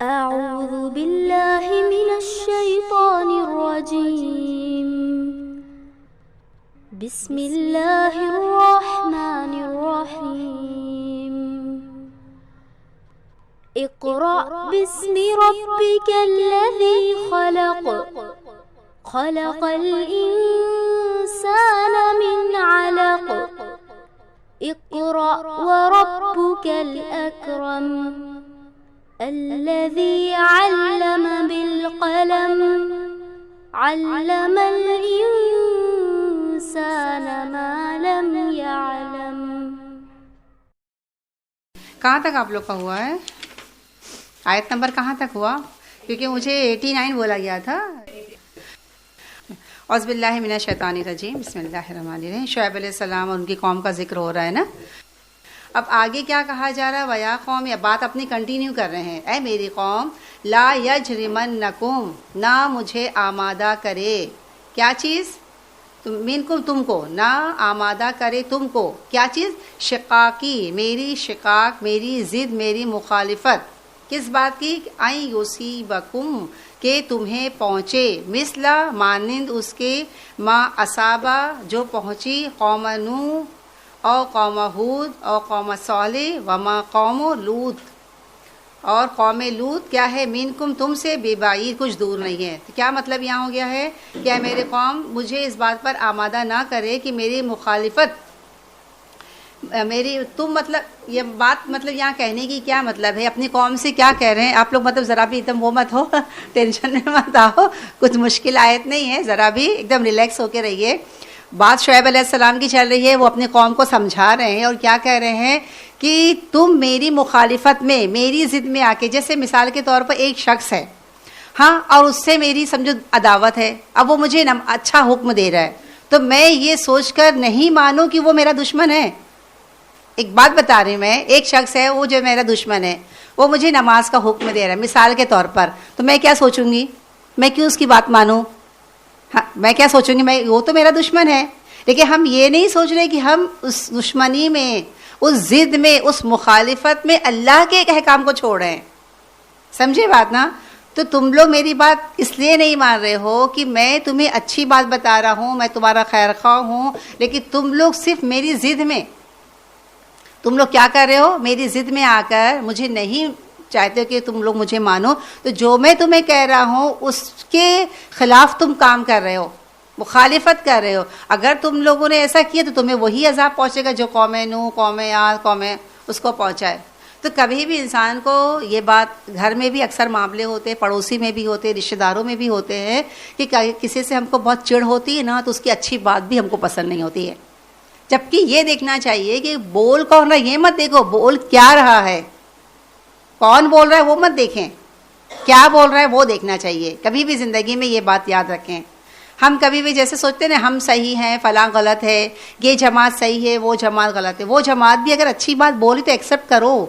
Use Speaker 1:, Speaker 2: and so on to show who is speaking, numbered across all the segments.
Speaker 1: أعوذ بالله من الشيطان الرجيم. بسم الله الرحمن الرحيم. اقرأ باسم ربك الذي خلق. خلق الإنسان من علق. اقرأ وربك الأكرم. الذي علم بالقلم. علم الإنسان ما لم يعلم.
Speaker 2: کہاں تک آپ لوگ کا ہوا ہے؟ آیت نمبر کہاں تک ہوا؟ کیونکہ مجھے 89 بولا گیا تھا. اعوذ باللہ من الشیطان الرجیم. بسم اللہ الرحمن الرحیم. شعیب علیہ السلام اور ان کی قوم کا ذکر ہو رہا ہے نا. اب آگے کیا کہا جا رہا ہے؟ وَيَا قوم، یا بات اپنی کنٹینیو کر رہے ہیں. اے میری قوم، لا یجرمنکم، نہ مجھے آمادہ کرے. کیا چیز؟ منکم، تم کو. نہ آمادہ کرے تم کو. کیا چیز؟ شقاقی، میری شقاق، میری ضد، میری مخالفت. کس بات کی؟ این یصیبکم، کہ تمہیں پہنچے. مثلا، مانند اس کے، ما اصابہ، جو پہنچی قوم نوح اور قوم ہود اور قوم صالح وما قوم لوط، اور قوم لوط کیا ہے؟ منکم، تم سے، بے بعید، کچھ دور نہیں ہے. تو کیا مطلب یہاں ہو گیا ہے؟ کیا میرے قوم مجھے اس بات پر آمادہ نہ کرے کہ میری مخالفت، میری تم، مطلب یہ بات، مطلب یہاں کہنے کی کیا مطلب ہے؟ اپنی قوم سے کیا کہہ رہے ہیں آپ لوگ؟ مطلب ذرا بھی ایک دم وہ مت ہو، ٹینشن میں مت آؤ، کچھ مشکل آیت نہیں ہے، ذرا بھی ایک دم ریلیکس ہو کے رہیے. بات شعیب علیہ السلام کی چل رہی ہے، وہ اپنی قوم کو سمجھا رہے ہیں. اور کیا کہہ رہے ہیں کہ تم میری مخالفت میں، میری ضد میں آ کے، جیسے مثال کے طور پر ایک شخص ہے، ہاں، اور اس سے میری سمجھو عداوت ہے. اب وہ مجھے اچھا حکم دے رہا ہے، تو میں یہ سوچ کر نہیں مانوں کہ وہ میرا دشمن ہے. ایک بات بتا رہی ہوں میں، ایک شخص ہے وہ جو میرا دشمن ہے، وہ مجھے نماز کا حکم دے رہا ہے مثال کے طور پر، تو میں کیا سوچوں گی؟ میں کیوں اس کی بات مانوں؟ ہاں، میں کیا سوچوں گی؟ میں، وہ تو میرا دشمن ہے. لیکن ہم یہ نہیں سوچ رہے کہ ہم اس دشمنی میں، اس ضد میں، اس مخالفت میں اللہ کے ایک احکام کو چھوڑ رہے ہیں. سمجھے بات نا؟ تو تم لوگ میری بات اس لیے نہیں مان رہے ہو کہ میں تمہیں اچھی بات بتا رہا ہوں، میں تمہارا خیر خواہ ہوں، لیکن تم لوگ صرف میری ضد میں، تم لوگ کیا کر رہے ہو؟ میری ضد میں آ کر مجھے نہیں چاہتے کہ تم لوگ مجھے مانو، تو جو میں تمہیں کہہ رہا ہوں اس کے خلاف تم کام کر رہے ہو، مخالفت کر رہے ہو. اگر تم لوگوں نے ایسا کیا تو تمہیں وہی عذاب پہنچے گا جو قوم نوح، قوم عاد، قوم اس کو پہنچا ہے. تو کبھی بھی انسان کو یہ بات، گھر میں بھی اکثر معاملے ہوتے ہیں، پڑوسی میں بھی ہوتے ہیں، رشتہ داروں میں بھی ہوتے ہیں، کہ کسی سے ہم کو بہت چڑ ہوتی ہے نا، تو اس کی اچھی بات بھی ہم کو پسند نہیں ہوتی ہے. جبکہ یہ دیکھنا چاہیے کہ بول کون رہا ہے، یہ مت دیکھو بول کیا رہا ہے، کون بول رہا ہے وہ مت دیکھیں، کیا بول رہا ہے وہ دیکھنا چاہیے. کبھی بھی زندگی میں یہ بات یاد رکھیں. ہم کبھی بھی جیسے سوچتے ہیں نا، ہم صحیح ہیں، فلاں غلط ہے، یہ جماعت صحیح ہے، وہ جماعت غلط ہے. وہ جماعت بھی اگر اچھی بات بولی تو ایکسیپٹ کرو.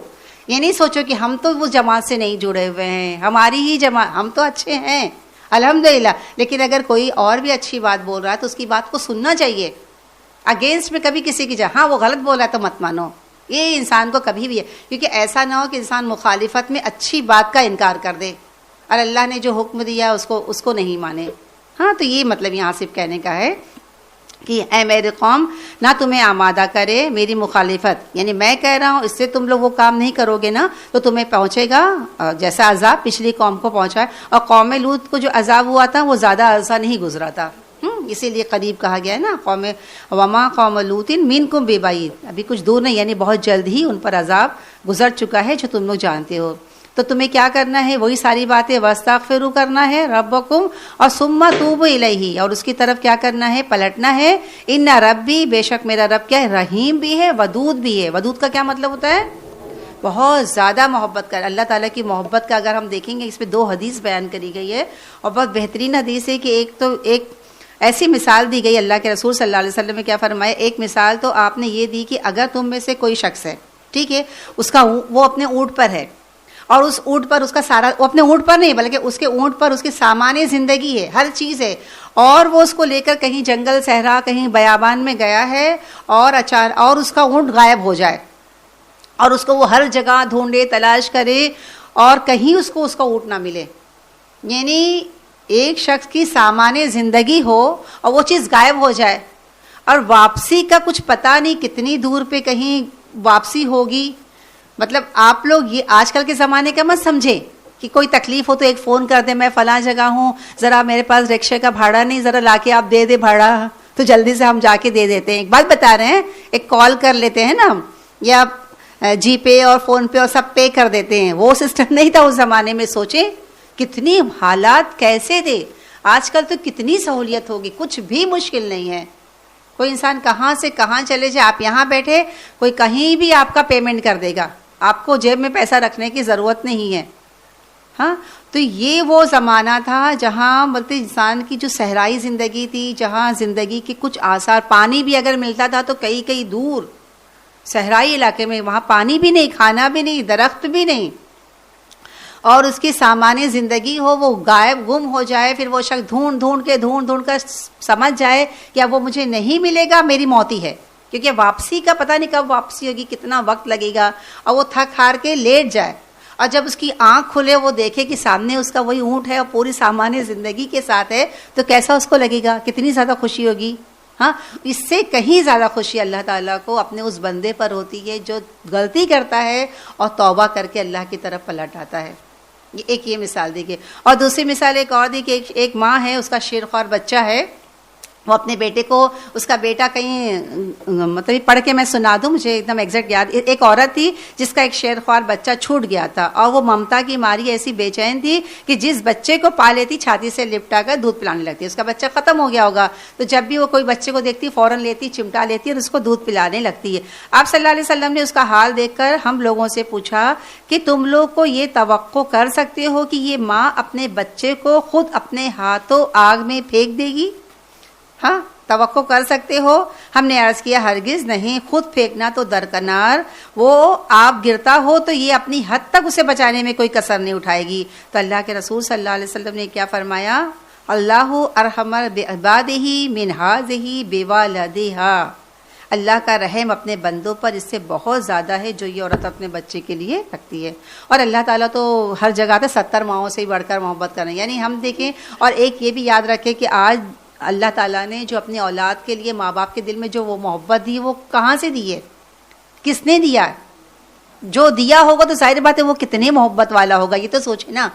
Speaker 2: یہ نہیں سوچو کہ ہم تو اس جماعت سے نہیں جڑے ہوئے ہیں، ہماری ہی جماعت، ہم تو اچھے ہیں الحمدللہ. لیکن اگر کوئی اور بھی اچھی بات بول رہا ہے تو اس کی بات کو سننا چاہیے. اگینسٹ میں کبھی کسی کی ہاں وہ غلط بول رہا ہے تو مت مانو. یہ انسان کو کبھی بھی ہے، کیونکہ ایسا نہ ہو کہ انسان مخالفت میں اچھی بات کا انکار کر دے اور اللہ نے جو حکم دیا اس کو نہیں مانے. ہاں، تو یہ مطلب یہاں صرف کہنے کا ہے کہ اے میری قوم، نہ تمہیں آمادہ کرے میری مخالفت، یعنی میں کہہ رہا ہوں اس سے تم لوگ وہ کام نہیں کرو گے نا، تو تمہیں پہنچے گا جیسا عذاب پچھلی قوم کو پہنچا ہے. اور قوم لوط کو جو عذاب ہوا تھا وہ زیادہ عرصہ نہیں گزرا تھا، اسی لیے قریب کہا گیا ہے نا، قوم وما قوم لوط منکم ببعید، ابھی کچھ دور نہیں، یعنی بہت جلد ہی ان پر عذاب گزر چکا ہے جو تم لوگ جانتے ہو. تو تمہیں کیا کرنا ہے؟ وہی ساری باتیں، واستغفروا کرنا ہے ربکم، اور ثم توبوا الیہ، اور اس کی طرف کیا کرنا ہے؟ پلٹنا ہے. ان ربی، بے شک میرا رب کیا ہے؟ رحیم بھی ہے، ودود بھی ہے. ودود کا کیا مطلب ہوتا ہے؟ بہت زیادہ محبت کر. اللہ تعالیٰ کی محبت کا اگر ہم دیکھیں گے، اس پہ 2 حدیث بیان کری گئی ہے، اور بہت بہترین حدیث ہے. کہ ایک ایسی مثال دی گئی اللہ کے رسول صلی اللہ علیہ وسلم نے کیا فرمایا؟ ایک مثال تو آپ نے یہ دی کہ اگر تم میں سے کوئی شخص ہے، ٹھیک ہے، اس کا وہ اپنے اونٹ پر ہے، اور اس اونٹ پر اس کا سارا، وہ اپنے اونٹ پر نہیں بلکہ اس کے اونٹ پر اس کی سامان زندگی ہے، ہر چیز ہے، اور وہ اس کو لے کر کہیں جنگل صحرا، کہیں بیابان میں گیا ہے، اور اور اس کا اونٹ غائب ہو جائے، اور اس کو وہ ہر جگہ ڈھونڈے، تلاش کرے، اور کہیں اس کو اونٹ نہ ملے. یعنی ایک شخص کی سامان زندگی ہو اور وہ چیز غائب ہو جائے اور واپسی کا کچھ پتہ نہیں کتنی دور پہ کہیں واپسی ہوگی. مطلب آپ لوگ یہ آج کل کے زمانے کا مت سمجھے کہ کوئی تکلیف ہو تو ایک فون کر دیں میں فلاں جگہ ہوں, ذرا میرے پاس رکشے کا بھاڑا نہیں, ذرا لا کے آپ دے دے بھاڑا, تو جلدی سے ہم جا کے دے دیتے ہیں. ایک بات بتا رہے ہیں, ایک کال کر لیتے ہیں نا, یا جی پے اور فون پے اور سب پے کر دیتے ہیں. وہ سسٹم نہیں تھا اس زمانے میں. سوچیں کتنی حالات کیسے تھے. آج کل تو کتنی سہولیت ہوگی, کچھ بھی مشکل نہیں ہے. کوئی انسان کہاں سے کہاں چلے جائے, آپ یہاں بیٹھے کوئی کہیں بھی آپ کا پیمنٹ کر دے گا, آپ کو جیب میں پیسہ رکھنے کی ضرورت نہیں ہے. ہاں, تو یہ وہ زمانہ تھا جہاں بولتے انسان کی جو صحرائی زندگی تھی, جہاں زندگی کے کچھ آثار, پانی بھی اگر ملتا تھا تو کئی کئی دور صحرائی علاقے میں, وہاں پانی بھی نہیں, کھانا بھی نہیں, درخت بھی نہیں, اور اس کی سامان زندگی ہو وہ غائب گم ہو جائے, پھر وہ شخص ڈھونڈ کر سمجھ جائے کہ اب وہ مجھے نہیں ملے گا, میری موت ہی ہے. کیونکہ واپسی کا پتہ نہیں کب واپسی ہوگی, کتنا وقت لگے گا, اور وہ تھک ہار کے لیٹ جائے, اور جب اس کی آنکھ کھلے وہ دیکھے کہ سامنے اس کا وہی اونٹ ہے اور پوری سامان زندگی کے ساتھ ہے, تو کیسا اس کو لگے گا, کتنی زیادہ خوشی ہوگی. ہاں, اس سے کہیں زیادہ خوشی اللہ تعالیٰ کو اپنے اس بندے پر ہوتی ہے جو غلطی کرتا ہے اور توبہ کر کے اللہ کی طرف پلٹ آتا ہے. یہ مثال دی گئی. اور دوسری مثال ایک اور دی کہ ایک ماں ہے, اس کا شیرخوار بچہ ہے, وہ اپنے بیٹے کو, اس کا بیٹا کہیں مطلب پڑھ کے میں سنا دوں, مجھے ایک دم ایگزیکٹ یاد. ایک عورت تھی جس کا ایک شیرخوار بچہ چھوٹ گیا تھا, اور وہ ممتا کی ماری ایسی بے چین تھی کہ جس بچے کو پا لیتی چھاتی سے لپٹا کر دودھ پلانے لگتی. اس کا بچہ ختم ہو گیا ہوگا, تو جب بھی وہ کوئی بچے کو دیکھتی فوراً لیتی, چمٹا لیتی اور اس کو دودھ پلانے لگتی ہے. آپ صلی اللہ علیہ وسلم نے اس کا حال دیکھ کر ہم لوگوں سے پوچھا کہ تم لوگ کو یہ توقع کر سکتے ہو کہ یہ ماں اپنے بچے کو خود اپنے ہاتھوں آگ میں پھینک دے گی؟ ہاں, توقع کر سکتے ہو؟ ہم نے عرض کیا ہرگز نہیں, خود پھینکنا تو درکنار, وہ آپ گرتا ہو تو یہ اپنی حد تک اسے بچانے میں کوئی کسر نہیں اٹھائے گی. تو اللہ کے رسول صلی اللہ علیہ وسلم نے کیا فرمایا, اللہ ارحم بعبادہ من ہذہ بوالدہا, اللہ کا رحم اپنے بندوں پر اس سے بہت زیادہ ہے جو یہ عورت اپنے بچے کے لیے رکھتی ہے. اور اللہ تعالیٰ تو ہر جگہ پہ 70 ماؤں سے ہی بڑھ کر محبت کریں. یعنی ہم دیکھیں, اور ایک یہ بھی یاد رکھیں کہ آج اللہ تعالیٰ نے جو اپنی اولاد کے لیے ماں باپ کے دل میں جو وہ محبت دی, وہ کہاں سے دی ہے, کس نے دیا ہے؟ جو دیا ہوگا تو ظاہر بات ہے وہ کتنے محبت والا ہوگا, یہ تو سوچیں نا.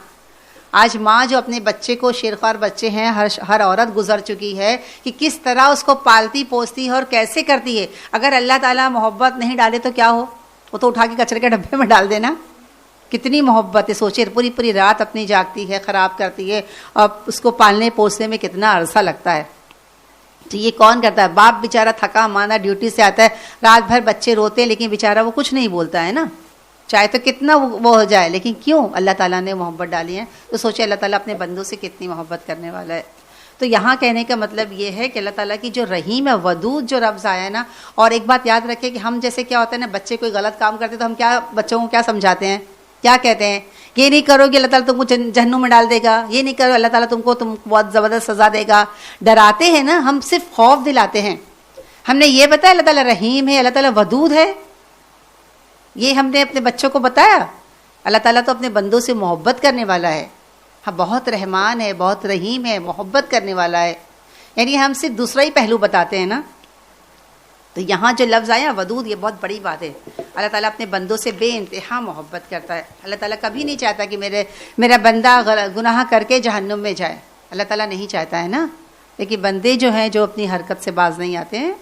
Speaker 2: آج ماں جو اپنے بچے کو, شیرخوار بچے ہیں, ہر عورت گزر چکی ہے کہ کس طرح اس کو پالتی پوستی ہے اور کیسے کرتی ہے. اگر اللہ تعالیٰ محبت نہیں ڈالے تو کیا ہو, وہ تو اٹھا کے کچرے کے ڈبے میں ڈال دینا. کتنی محبت ہے, سوچے پوری رات اپنی جاگتی ہے, خراب کرتی ہے, اور اس کو پالنے پوسنے میں کتنا عرصہ لگتا ہے. تو یہ کون کرتا ہے؟ باپ بیچارہ تھکا مانا ڈیوٹی سے آتا ہے, رات بھر بچے روتے ہیں لیکن بیچارہ وہ کچھ نہیں بولتا ہے نا, چاہے تو کتنا وہ ہو جائے, لیکن کیوں؟ اللہ تعالیٰ نے محبت ڈالی ہے. تو سوچے اللہ تعالیٰ اپنے بندوں سے کتنی محبت کرنے والا ہے. تو یہاں کہنے کا مطلب یہ ہے کہ اللہ تعالیٰ کی جو رحیم ہے, ودود جو لفظ آیا ہے نا. اور ایک بات یاد رکھے کہ ہم جیسے کیا ہوتا ہے نا, بچے کوئی غلط کام کرتے تو ہم کیا بچوں کو کیا سمجھاتے ہیں, کیا کہتے ہیں, یہ نہیں کرو گے اللہ تعالیٰ تم کو جہنم میں ڈال دے گا, یہ نہیں کرو اللہ تعالیٰ تم کو بہت زبردست سزا دے گا. ڈراتے ہیں نا ہم, صرف خوف دلاتے ہیں. ہم نے یہ بتایا اللہ تعالیٰ رحیم ہے, اللہ تعالیٰ ودود ہے, یہ ہم نے اپنے بچوں کو بتایا. اللہ تعالیٰ تو اپنے بندوں سے محبت کرنے والا ہے, ہاں بہت رحمان ہے, بہت رحیم ہے, محبت کرنے والا ہے. یعنی ہم صرف دوسرا ہی پہلو بتاتے ہیں نا. تو یہاں جو لفظ آیا ودود, یہ بہت بڑی بات ہے. اللہ تعالیٰ اپنے بندوں سے بے انتہا محبت کرتا ہے. اللہ تعالیٰ کبھی نہیں چاہتا کہ میرا بندہ گناہ کر کے جہنم میں جائے, اللہ تعالیٰ نہیں چاہتا ہے نا. لیکن بندے جو ہیں جو اپنی حرکت سے باز نہیں آتے ہیں.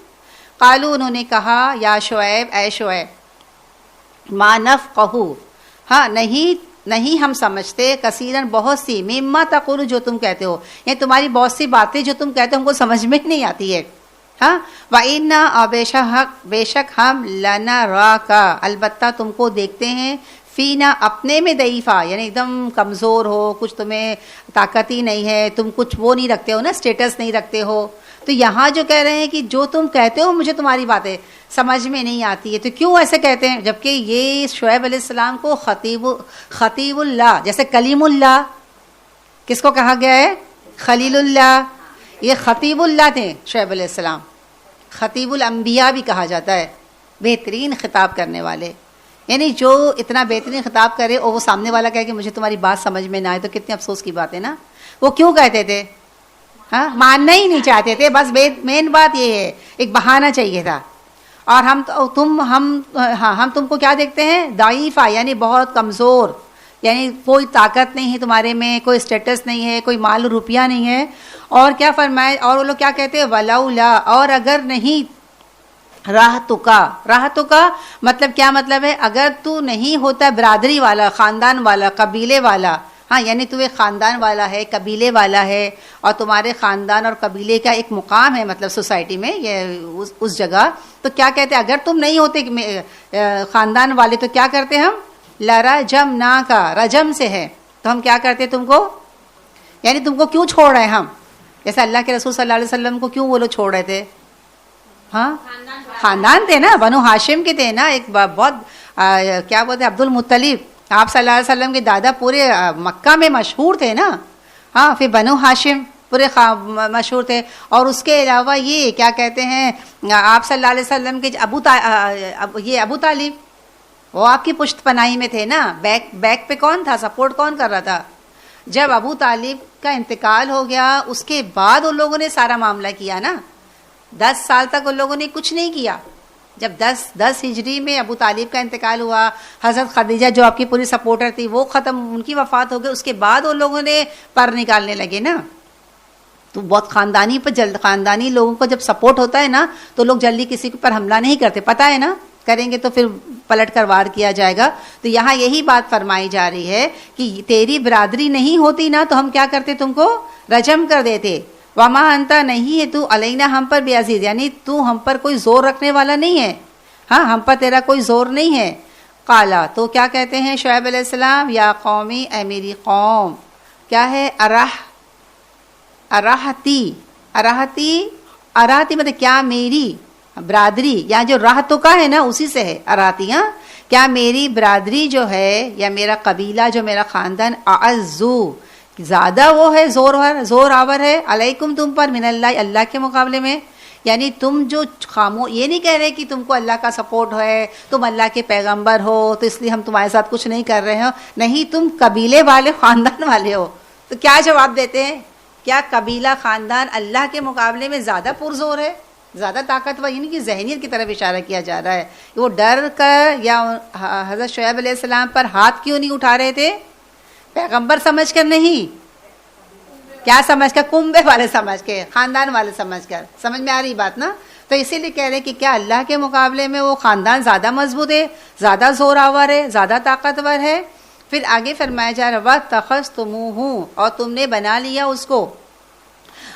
Speaker 2: قالو, انہوں نے کہا, یا شعیب, اے شعیب, ما نفقہ, ہاں نہیں ہم سمجھتے, کثیراً بہت سی, مما تقول جو تم کہتے ہو, یعنی تمہاری بہت سی باتیں جو تم کہتے ہو ہم کو سمجھ میں نہیں آتی ہے. ہاں, وَإِنَّا, اور بے شک ہم, لَنَرَاكَ, البتہ تم کو دیکھتے ہیں, فینا, اپنے میں ضعیفہ, یعنی ایک دم کمزور ہو, کچھ تمہیں طاقت ہی نہیں ہے, تم کچھ وہ نہیں رکھتے ہو نا, اسٹیٹس نہیں رکھتے ہو. تو یہاں جو کہہ رہے ہیں کہ جو تم کہتے ہو مجھے تمہاری باتیں سمجھ میں نہیں آتی ہے. تو کیوں ایسے کہتے ہیں, جبکہ یہ شعیب علیہ السلام کو خطیب اللہ, جیسے کلیم اللہ کس کو کہا گیا ہے, خلیل اللہ, یہ خطیب اللہ تھے شعیب علیہ السلام. خطیب الانبیاء بھی کہا جاتا ہے, بہترین خطاب کرنے والے. یعنی جو اتنا بہترین خطاب کرے اور وہ سامنے والا کہے کہ مجھے تمہاری بات سمجھ میں نہ آئے تو کتنے افسوس کی بات ہے نا. وہ کیوں کہتے تھے؟ ہاں ماننا ہی نہیں چاہتے تھے. بس مین بات یہ ہے, ایک بہانہ چاہیے تھا. اور ہم تم کو کیا دیکھتے ہیں؟ ضعیفہ, یعنی بہت کمزور, یعنی کوئی طاقت نہیں ہے تمہارے میں, کوئی اسٹیٹس نہیں ہے, کوئی مال و روپیہ نہیں ہے. اور کیا فرمائے, اور وہ لوگ کیا کہتے ہیں؟ ولولا, اور اگر نہیں, راہ کا مطلب کیا مطلب ہے؟ اگر تو نہیں ہوتا برادری والا, خاندان والا, قبیلے والا, ہاں یعنی تو ایک خاندان والا ہے, قبیلے والا ہے, اور تمہارے خاندان اور قبیلے کا ایک مقام ہے مطلب سوسائٹی میں, یہ اس جگہ, تو کیا کہتے ہیں؟ اگر تم نہیں ہوتے خاندان والے تو کیا کرتے ہم؟ لرجمنا کا, رجم سے ہے, تو ہم کیا کرتے تم کو, یعنی تم کو کیوں چھوڑ رہے ہیں ہم؟ جیسے اللہ کے رسول صلی اللہ علیہ وسلم کو کیوں وہ لوگ چھوڑ رہے تھے؟ ہاں خاندان تھے نا, بنو ہاشم کے تھے نا, ایک بہت کیا بولتے عبد المطلب, آپ صلی اللہ علیہ وسلم کے دادا پورے مکہ میں مشہور تھے نا. ہاں پھر بنو ہاشم پورے مشہور تھے. اور اس کے علاوہ یہ کیا کہتے ہیں, آپ صلی اللہ علیہ وسلم کے ابو طالب, وہ آپ کی پشت پناہی میں تھے نا. بیک پہ کون تھا, سپورٹ کون کر رہا تھا؟ جب ابو طالب کا انتقال ہو گیا اس کے بعد ان لوگوں نے سارا معاملہ کیا نا. 10 سال تک ان لوگوں نے کچھ نہیں کیا. جب 10 ہجری میں ابو طالب کا انتقال ہوا, حضرت خدیجہ جو آپ کی پوری سپورٹر تھی وہ ختم, ان کی وفات ہو گئی, اس کے بعد ان لوگوں نے پر نکالنے لگے نا. تو بہت خاندانی لوگوں کو جب سپورٹ ہوتا ہے نا تو لوگ جلدی کسی پر حملہ نہیں کرتے, پتہ ہے نا, کریں گے تو پھر پلٹ کر وار کیا جائے گا. تو یہاں یہی بات فرمائی جا رہی ہے کہ تیری برادری نہیں ہوتی نا تو ہم کیا کرتے, تم کو رجم کر دیتے. وما انتا, نہیں ہے تو علینا ہم پر بے عزیز, یعنی تو ہم پر کوئی زور رکھنے والا نہیں ہے, ہاں ہم پر تیرا کوئی زور نہیں ہے. قالا, تو کیا کہتے ہیں شعیب علیہ السلام, یا قومی, اے میری قوم, کیا ہے اراحتی مطلب کیا میری برادری, یا جو راہ تو کا ہے نا اسی سے ہے اراحتی. ہاں کیا میری برادری جو ہے یا میرا قبیلہ جو میرا خاندان, اعزو زیادہ وہ ہے, زور آور ہے, علیکم تم پر, من اللہ, اللہ کے مقابلے میں. یعنی تم جو یہ نہیں کہہ رہے کہ تم کو اللہ کا سپورٹ ہے, تم اللہ کے پیغمبر ہو تو اس لیے ہم تمہارے ساتھ کچھ نہیں کر رہے ہو, نہیں, تم قبیلے والے, خاندان والے ہو. تو کیا جواب دیتے ہیں؟ کیا قبیلہ خاندان اللہ کے مقابلے میں زیادہ پرزور ہے, زیادہ طاقتور؟ یعنی کہ ذہنیت کی طرف اشارہ کیا جا رہا ہے. وہ ڈر کر یا حضرت شعیب علیہ السلام پر ہاتھ کیوں نہیں اٹھا رہے تھے؟ پیغمبر سمجھ کر نہیں, کیا سمجھ کر؟ کنبے والے سمجھ کے, خاندان والے سمجھ کر. سمجھ میں آ رہی بات نا؟ تو اسی لیے کہہ رہے کہ کیا اللہ کے مقابلے میں وہ خاندان زیادہ مضبوط ہے, زیادہ زور آور ہے, زیادہ طاقتور ہے؟ پھر آگے فرمایا جا رہا وَاتَّخَذْتُمُوهُ, اور تم نے بنا لیا اس کو.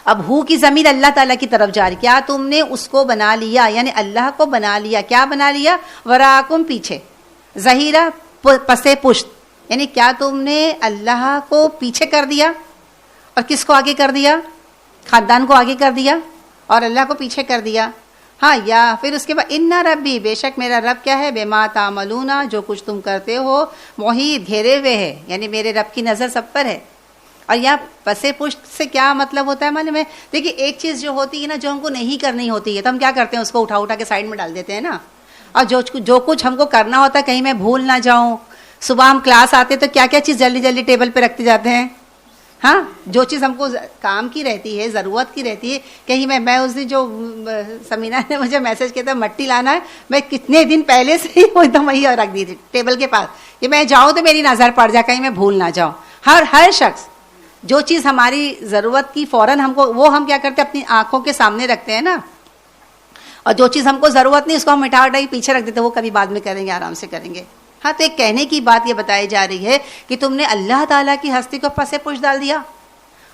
Speaker 2: اب ہو کی ضمیر اللہ تعالیٰ کی طرف جا رہی, کیا تم نے اس کو بنا لیا, یعنی اللہ کو بنا لیا. کیا بنا لیا؟ وراکم, پیچھے, ظہیرہ, پسے پشت, یعنی کیا تم نے اللہ کو پیچھے کر دیا, اور کس کو آگے کر دیا؟ خاندان کو آگے کر دیا اور اللہ کو پیچھے کر دیا. ہاں, یا پھر اس کے بعد ان ربی, بے شک میرا رب کیا ہے, بما تعملون, جو کچھ تم کرتے ہو, محیط, گھیرے ہوئے ہے, یعنی میرے رب کی نظر سب پر ہے. اور یہاں پسے پشت سے کیا مطلب ہوتا ہے معلوم ہے؟ دیکھیے ایک چیز جو ہوتی ہے نا جو ہم کو نہیں کرنی ہوتی ہے تو ہم کیا کرتے ہیں, اس کو اٹھا کے سائڈ میں ڈال دیتے ہیں نا. اور جو کچھ ہم کو کرنا ہوتا ہے, کہیں میں بھول نہ جاؤں, صبح ہم کلاس آتے تو کیا چیز جلدی ٹیبل پہ رکھتے جاتے ہیں. ہاں, جو چیز ہم کو کام کی رہتی ہے, ضرورت کی رہتی ہے, کہیں میں اس دن جو سمینا نے مجھے میسج کیا تھا مٹی لانا ہے, میں کتنے دن پہلے سے ہی وہ ایک دم وہی رکھ دی تھی ٹیبل کے پاس, کہ میں جاؤں تو میری نظر پڑ جائے, کہیں میں بھول نہ جاؤں. ہر شخص جو چیز ہماری ضرورت کی فوراً ہم کو, وہ ہم کیا کرتے ہیں, اپنی آنکھوں کے سامنے رکھتے ہیں نا. اور جو چیز ہم کو ضرورت نہیں اس کو ہم مٹا کے پیچھے رکھ دیتے ہیں, وہ کبھی بعد میں کریں گے, آرام سے کریں گے. ہاں, تو ایک کہنے کی بات یہ بتائی جا رہی ہے کہ تم نے اللہ تعالیٰ کی ہستی کو پسے پش ڈال دیا,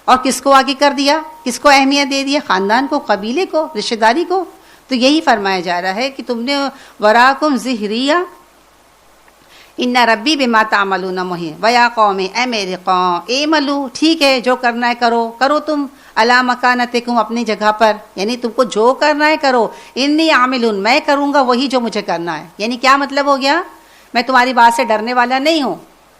Speaker 2: اور کس کو آگے کر دیا, کس کو اہمیت دے دیا؟ خاندان کو, قبیلے کو, رشتہ داری کو. تو یہی فرمایا جا رہا ہے کہ تم نے وراکم ظہریہ ان ربی بما تعملون محیط. ویا قوم, اے میرے قوم, اعملوا, ٹھیک ہے, جو کرنا ہے کرو تم, علی مکانتکم, اپنی جگہ پر, یعنی تم کو جو کرنا ہے کرو, انی عامل, میں کروں گا وہی جو مجھے کرنا ہے. یعنی کیا مطلب ہو گیا؟ میں تمہاری بات سے ڈرنے والا نہیں ہوں,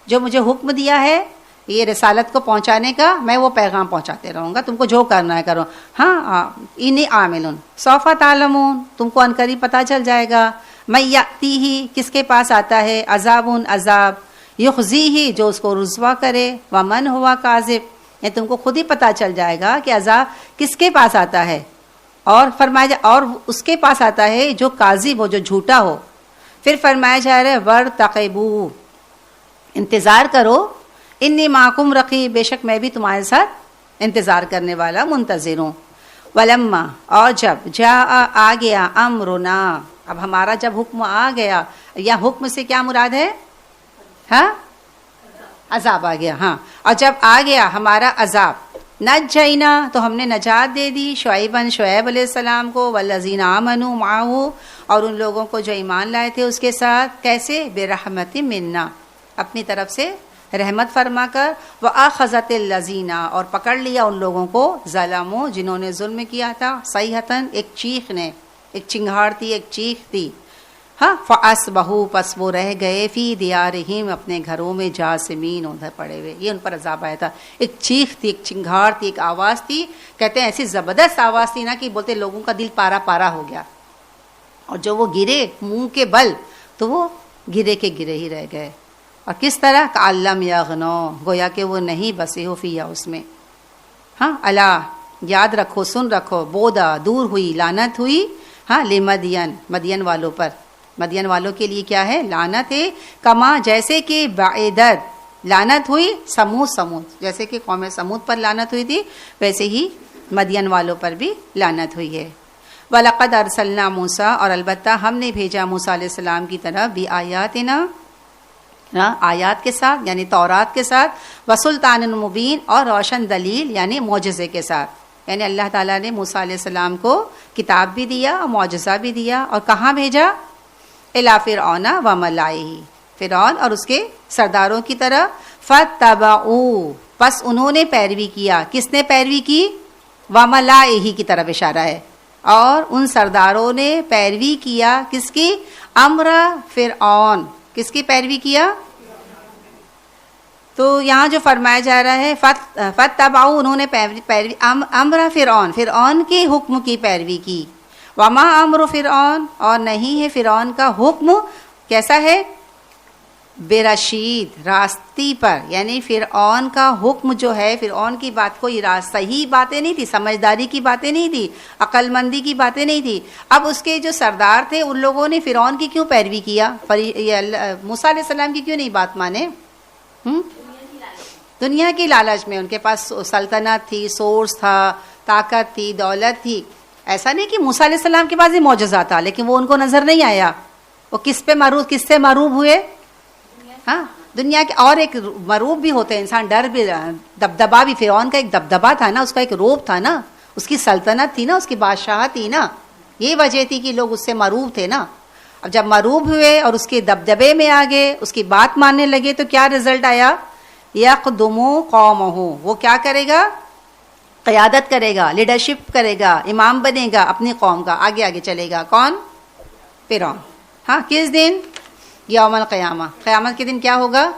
Speaker 2: جو مجھے حکم دیا ہے یہ رسالت کو پہنچانے کا, میں وہ پیغام پہنچاتے رہوں گا, تم کو جو کرنا ہے کرو. ہاں, انی عامل, سوف تعلمون, تم کو عنقریب پتہ چل جائے گا. من یأتیہ کس کے پاس آتا ہے، عذاب عذاب، یخزیہ جو اس کو رسوا کرے، ومن ہوا کاذب یعنی تم کو خود ہی پتہ چل جائے گا کہ عذاب کس کے پاس آتا ہے، اور فرمایا جائے اور اس کے پاس آتا ہے جو کاذب ہو، جو جھوٹا ہو۔ پھر فرمایا جا رہا ہے وَارْتَقِبُوا انتظار کرو، انی معکم رقیب بے شک میں بھی تمہارے ساتھ انتظار کرنے والا منتظر ہوں۔ وَلَمَّا اور جب جاء آ گیا امرنا اب ہمارا جب حکم آ گیا، یا حکم سے کیا مراد ہے؟ ہاں عذاب آ گیا، ہاں، اور جب آ گیا ہمارا عذاب، نجینا تو ہم نے نجات دے دی شعیب علیہ السلام کو، والذین آمنوا معہ اور ان لوگوں کو جو ایمان لائے تھے اس کے ساتھ، کیسے؟ برحمت منا اپنی طرف سے رحمت فرما کر، وَأَخَذَتِ الَّذِينَ اور پکڑ لیا ان لوگوں کو، ظلموا جنہوں نے ظلم کیا تھا، صیحۃً ایک چیخ نے، ایک چنگھاڑ تھی، ایک چیخ تھی، ہاں، فَأَصْبَحُوا پس وہ رہ گئے فی دیارہم اپنے گھروں میں جاثمین ادھر پڑے ہوئے، یہ ان پر عذاب آیا تھا، ایک چیخ تھی، ایک چنگھاڑ تھی، ایک آواز تھی، کہتے ہیں ایسی زبردست آواز تھی نا کہ بولتے لوگوں کا دل پارا پارا ہو گیا، اور جو وہ گرے منہ کے بل تو وہ گرے کے گرے ہی رہ گئے، اور کس طرح کَأَلَّمْ یَغْنَوْا گویا کہ وہ نہیں بسے ہو فیہا اس میں، ہاں، الا یاد رکھو، سن رکھو، بودا دور ہوئی، لعنت ہوئی، ہاں، لمدین مدین والوں پر، مدین والوں کے لیے کیا ہے؟ لعنت ہے، کما جیسے کہ بعیدت لعنت ہوئی سمود جیسے کہ قوم سمود پر لعنت ہوئی تھی، ویسے ہی مدین والوں پر بھی لعنت ہوئی ہے۔ وَلَقَدْ أَرْسَلْنَا مُوسَىٰ اور البتہ ہم نے بھیجا موسیٰ علیہ السلام کی طرف بِآیاتنا آیات کے ساتھ یعنی تورات کے ساتھ، وسلطان مبین اور روشن دلیل یعنی معجزے کے ساتھ، یعنی اللہ تعالیٰ نے موسیٰ علیہ السلام کو کتاب بھی دیا اور معجزہ بھی دیا، اور کہاں بھیجا؟ الی فرعون و ملائہ فرعون اور اس کے سرداروں کی طرف، فاتبعوا پس انہوں نے پیروی کیا، کس نے پیروی کی؟ وملائہ کی طرف اشارہ ہے، اور ان سرداروں نے پیروی کیا کس کی؟ امر فرعون، کس کی پیروی کیا؟ تو یہاں جو فرمایا جا رہا ہے فاتبعوا انہوں نے پیروی امر فرعون کے حکم کی پیروی کی، وما امر فرعون اور نہیں ہے فرعون کا حکم کیسا ہے؟ برشید راستی پر، یعنی فرعون کا حکم جو ہے، فرعون کی بات کوئی صحیح باتیں نہیں تھی، سمجھداری کی باتیں نہیں تھی، عقل مندی کی باتیں نہیں تھی، اب اس کے جو سردار تھے ان لوگوں نے فرعون کی کیوں پیروی کیا؟ موسیٰ علیہ السلام کی کیوں نہیں بات مانے؟ دنیا کی لالچ میں، ان کے پاس سلطنت تھی، سورس تھا، طاقت تھی، دولت تھی، ایسا نہیں کہ موسیٰ علیہ السلام کے پاس ہی معجزہ تھا لیکن وہ ان کو نظر نہیں آیا، وہ کس سے معروب ہوئے؟ ہاں، دنیا کے اور ایک مروب بھی ہوتے ہیں انسان، ڈر بھی، دبدبا بھی، فرعون کا ایک دبدبا تھا نا، اس کا ایک روب تھا نا، اس کی سلطنت تھی نا، اس کی بادشاہت تھی نا، یہ وجہ تھی کہ لوگ اس سے مروب تھے نا۔ اب جب مروب ہوئے اور اس کے دبدبے میں آ گئے، اس کی بات ماننے لگے تو کیا رزلٹ آیا؟ یقدم قومہ وہ کیا کرے گا؟ قیادت کرے گا، لیڈرشپ کرے گا، امام بنے گا اپنی قوم کا، آگے آگے چلے گا، کون؟ فرعون۔ ہاں، کس دن؟ یوم القیامہ، قیامت کے دن کیا ہوگا؟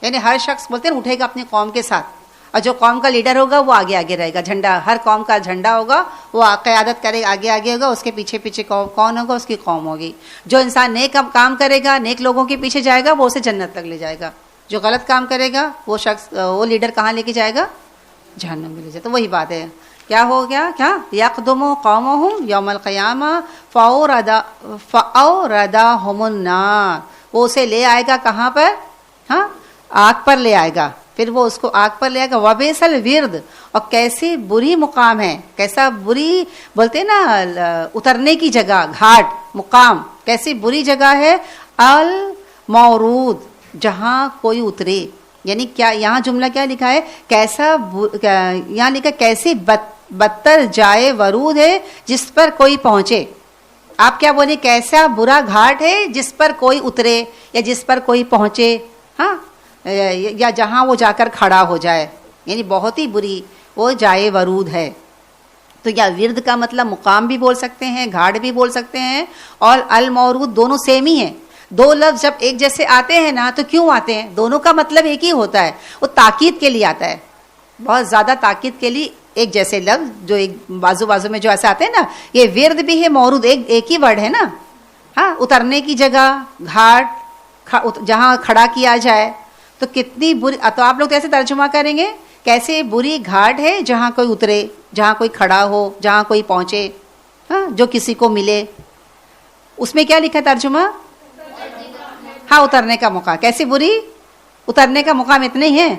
Speaker 2: یعنی ہر شخص بولتے ہیں اٹھے گا اپنی قوم کے ساتھ، اور جو قوم کا لیڈر ہوگا وہ آگے آگے رہے گا، جھنڈا، ہر قوم کا جھنڈا ہوگا، وہ قیادت کرے گا، آگے آگے ہوگا، اس کے پیچھے پیچھے کون ہوگا؟ اس کی قوم ہوگی۔ جو انسان نیک کام کرے گا، نیک لوگوں کے پیچھے جائے گا، وہ اسے جنت تک لے جائے گا، جو غلط کام کرے گا وہ شخص، وہ لیڈر کہاں لے کے جائے گا؟ جہنم میں لے جائے۔ تو وہی بات ہے، کیا ہو گیا؟ کیا؟ یقدم قومہم یوم القیامہ فاوردہم النار وہ اسے لے آئے گا کہاں پر؟ ہاں، آگ پر لے آئے گا، پھر وہ اس کو آگ پر لے آئے گا۔ وبئس الورد اور کیسی بری مقام ہے، کیسا بری بولتے نا اترنے کی جگہ، گھاٹ، مقام، کیسی بری جگہ ہے، المورود جہاں کوئی اترے، یعنی کیا یہاں جملہ کیا لکھا ہے؟ کیسا یہاں لکھا کیسی بدتر جائے ورود ہے جس پر کوئی پہنچے۔ آپ کیا بولیں؟ کیسا برا گھاٹ ہے جس پر کوئی اترے یا جس پر کوئی پہنچے، ہاں، یا جہاں وہ جا کر کھڑا ہو جائے، یعنی بہت ہی بری وہ جائے ورود ہے۔ تو یا ورد کا مطلب مقام بھی بول سکتے ہیں، گھاٹ بھی بول سکتے ہیں، اور المورود دونوں سیم ہی ہیں۔ دو لفظ جب ایک جیسے آتے ہیں نا تو کیوں آتے ہیں؟ دونوں کا مطلب ایک ہی ہوتا ہے، وہ تاکید کے لیے آتا ہے، بہت زیادہ تاکید کے لیے ایک جیسے لفظ جو ایک بازو میں جو ایسے آتے ہیں نا، یہ ورد بھی ہے، مورود ایک ہی ورڈ ہے نا، ہاں اترنے کی جگہ گھاٹ جہاں کھڑا کیا جائے تو کتنی بری. تو آپ لوگ تو ایسے ترجمہ کریں گے کیسے بری گھاٹ ہے جہاں کوئی اترے, جہاں کوئی کھڑا ہو, جہاں کوئی پہنچے, ہاں جو کسی کو ملے. اس میں کیا لکھا ترجمہ؟ ہاں اترنے کا موقع. کیسی بری؟ اترنے کا مقام اتنے ہی ہے.